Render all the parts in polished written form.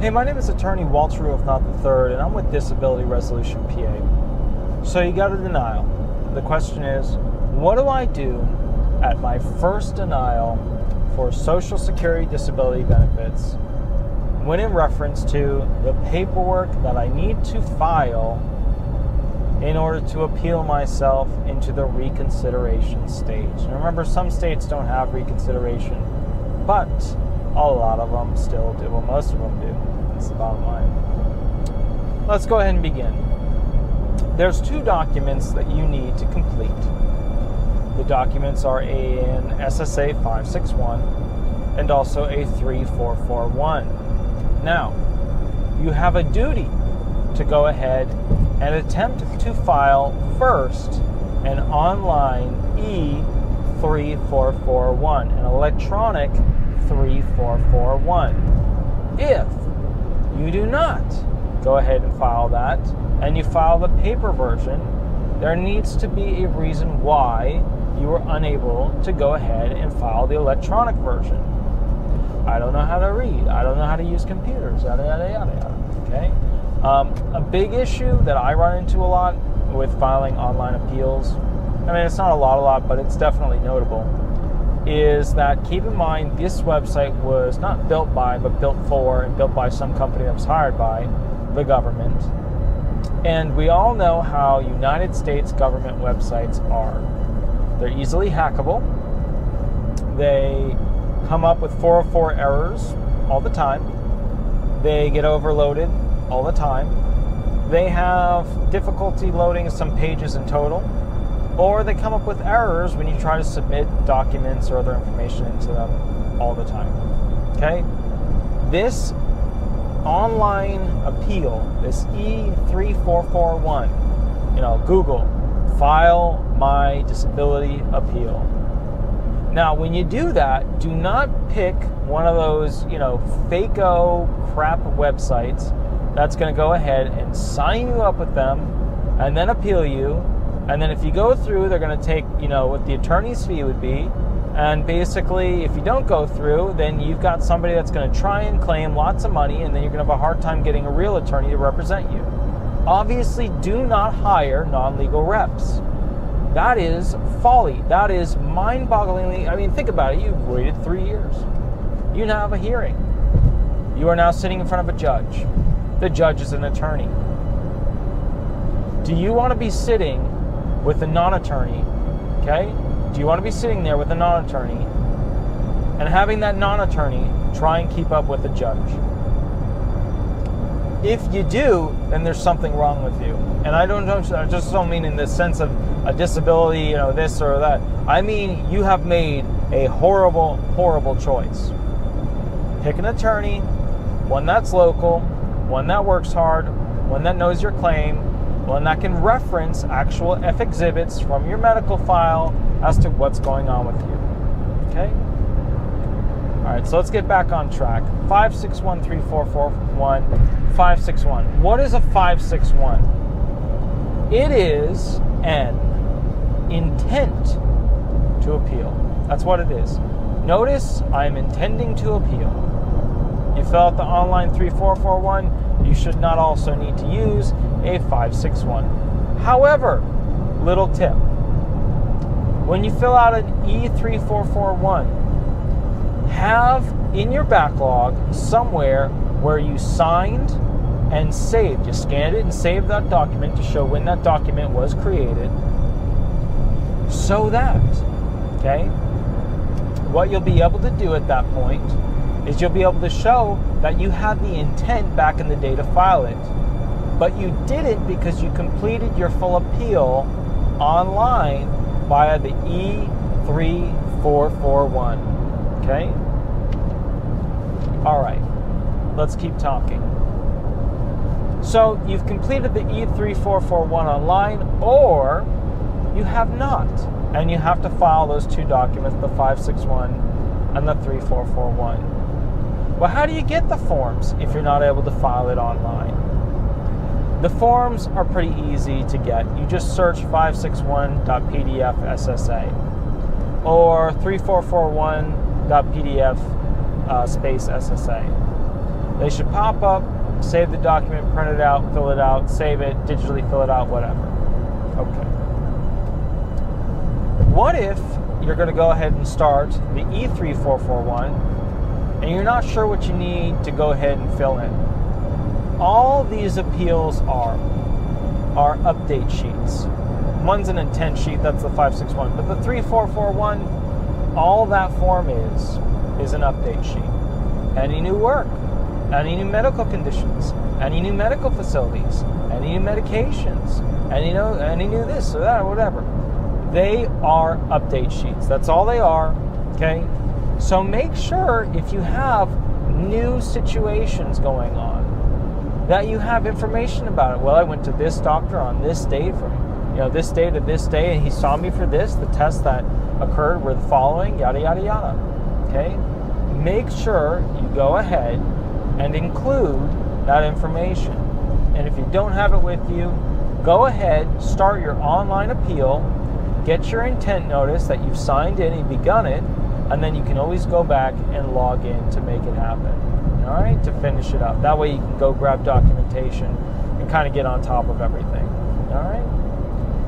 Hey, my name is Attorney Walter Rudolph Hnot III, and I'm with Disability Resolution PA. So you got a denial. The question is, what do I do at my first denial for Social Security disability benefits when in reference to the paperwork that I need to file in order to appeal myself into the reconsideration stage? And remember, some states don't have reconsideration, but a lot of them still do. Well, most of them do. That's the bottom line. Let's go ahead and begin. There's two documents that you need to complete. The documents are an SSA 561 and also a 3441. Now, you have a duty to go ahead and attempt to file first an online E3441, an electronic 3441. If you do not go ahead and file that, and you file the paper version, there needs to be a reason why you were unable to go ahead and file the electronic version. I don't know how to read. I don't know how to use computers. Yada, yada, yada, yada. Okay? A big issue that I run into a lot with filing online appeals, I mean, it's not a lot, but it's definitely notable, is that keep in mind this website was not built by, but built for and built by some company that was hired by the government. And we all know how United States government websites are. They're easily hackable. They come up with 404 errors all the time. They get overloaded all the time. They have difficulty loading some pages in total. Or they come up with errors when you try to submit documents or other information into them all the time. Okay? This online appeal, this E3441, Google, file my disability appeal. Now, when you do that, do not pick one of those, fake-o crap websites that's going to go ahead and sign you up with them and then appeal you. And then if you go through, they're going to take, what the attorney's fee would be. And basically, if you don't go through, then you've got somebody that's going to try and claim lots of money, and then you're going to have a hard time getting a real attorney to represent you. Obviously, do not hire non-legal reps. That is folly. That is mind-bogglingly, think about it. You've waited 3 years. You now have a hearing. You are now sitting in front of a judge. The judge is an attorney. Do you want to be sitting with a non-attorney, okay? Do you want to be sitting there with a non-attorney and having that non-attorney try and keep up with the judge? If you do, then there's something wrong with you. And I just don't mean in the sense of a disability, this or that. I mean, you have made a horrible, horrible choice. Pick an attorney, one that's local, one that works hard, one that knows your claim, one that can reference actual F exhibits from your medical file as to what's going on with you. Okay? All right, so let's get back on track. 561-3441, 561. What is a 561? It is an intent to appeal. That's what it is. Notice, I am intending to appeal. You fill out the online 3441, you should not also need to use a 561. However, little tip, when you fill out an E3441, have in your backlog somewhere where you signed and saved. You scanned it and saved that document to show when that document was created. So that, okay, what you'll be able to do at that point is you'll be able to show that you had the intent back in the day to file it, but you didn't because you completed your full appeal online via the E3441. Okay? All right, let's keep talking. So you've completed the E3441 online, or you have not, and you have to file those two documents, the 561 and the 3441. Well, how do you get the forms if you're not able to file it online? The forms are pretty easy to get. You just search 561.pdf SSA or 3441.pdf space SSA. They should pop up, save the document, print it out, fill it out, save it, digitally fill it out, whatever. Okay. What if you're going to go ahead and start the E3441 and you're not sure what you need to go ahead and fill in? All these appeals are update sheets. One's an intent sheet, that's the 561, but the 3441, all that form is an update sheet. Any new work, any new medical conditions, any new medical facilities, any new medications, any new this or that or whatever. They are update sheets. That's all they are, okay? So make sure if you have new situations going on that you have information about it. Well, I went to this doctor on this date from this day to this day, and he saw me for this. The tests that occurred were the following, yada, yada, yada. Okay? Make sure you go ahead and include that information. And if you don't have it with you, go ahead, start your online appeal, get your intent notice that you've signed in and begun it, and then you can always go back and log in to make it happen. All right? To finish it up. That way you can go grab documentation and kind of get on top of everything. All right?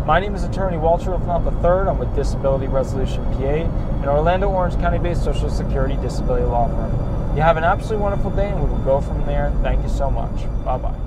My name is Attorney Walter Rudolph Hnot III. I'm with Disability Resolution PA, an Orlando, Orange County-based Social Security disability law firm. You have an absolutely wonderful day, and we will go from there. Thank you so much. Bye-bye.